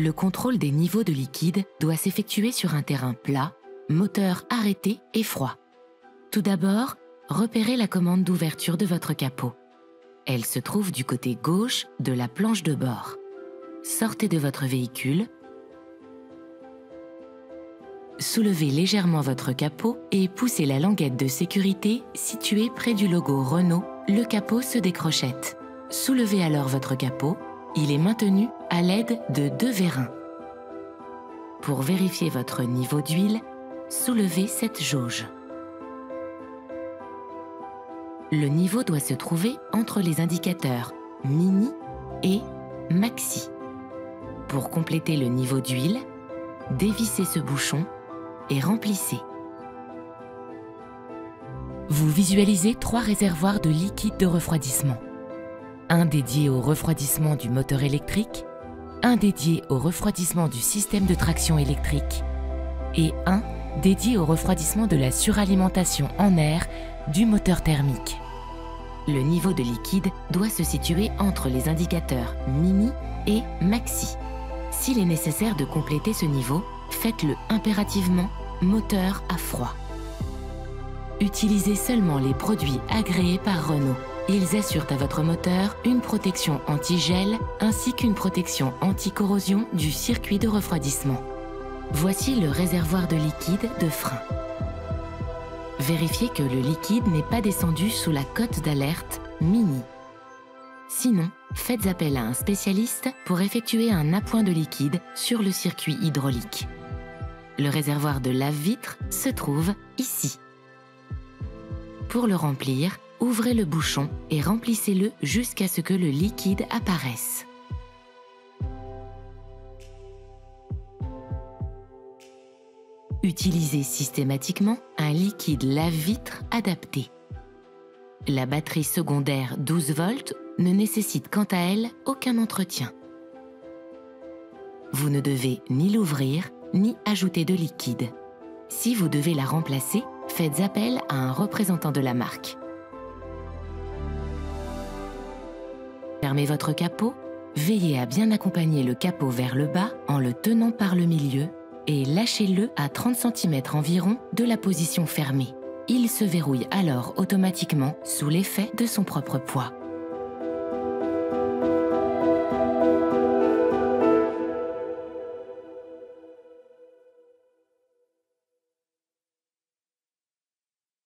Le contrôle des niveaux de liquide doit s'effectuer sur un terrain plat, moteur arrêté et froid. Tout d'abord, repérez la commande d'ouverture de votre capot. Elle se trouve du côté gauche de la planche de bord. Sortez de votre véhicule, soulevez légèrement votre capot et poussez la languette de sécurité située près du logo Renault. Le capot se décrochette. Soulevez alors votre capot. Il est maintenu à l'aide de 2 vérins. Pour vérifier votre niveau d'huile, soulevez cette jauge. Le niveau doit se trouver entre les indicateurs Mini et Maxi. Pour compléter le niveau d'huile, dévissez ce bouchon et remplissez. Vous visualisez 3 réservoirs de liquide de refroidissement. Un dédié au refroidissement du moteur électrique, un dédié au refroidissement du système de traction électrique et un dédié au refroidissement de la suralimentation en air du moteur thermique. Le niveau de liquide doit se situer entre les indicateurs Mini et Maxi. S'il est nécessaire de compléter ce niveau, faites-le impérativement moteur à froid. Utilisez seulement les produits agréés par Renault. Ils assurent à votre moteur une protection anti-gel ainsi qu'une protection anti-corrosion du circuit de refroidissement. Voici le réservoir de liquide de frein. Vérifiez que le liquide n'est pas descendu sous la cote d'alerte Mini. Sinon, faites appel à un spécialiste pour effectuer un appoint de liquide sur le circuit hydraulique. Le réservoir de lave-vitre se trouve ici. Pour le remplir, ouvrez le bouchon et remplissez-le jusqu'à ce que le liquide apparaisse. Utilisez systématiquement un liquide lave-vitre adapté. La batterie secondaire 12 volts ne nécessite quant à elle aucun entretien. Vous ne devez ni l'ouvrir ni ajouter de liquide. Si vous devez la remplacer, faites appel à un représentant de la marque. Fermez votre capot, veillez à bien accompagner le capot vers le bas en le tenant par le milieu et lâchez-le à 30 cm environ de la position fermée. Il se verrouille alors automatiquement sous l'effet de son propre poids.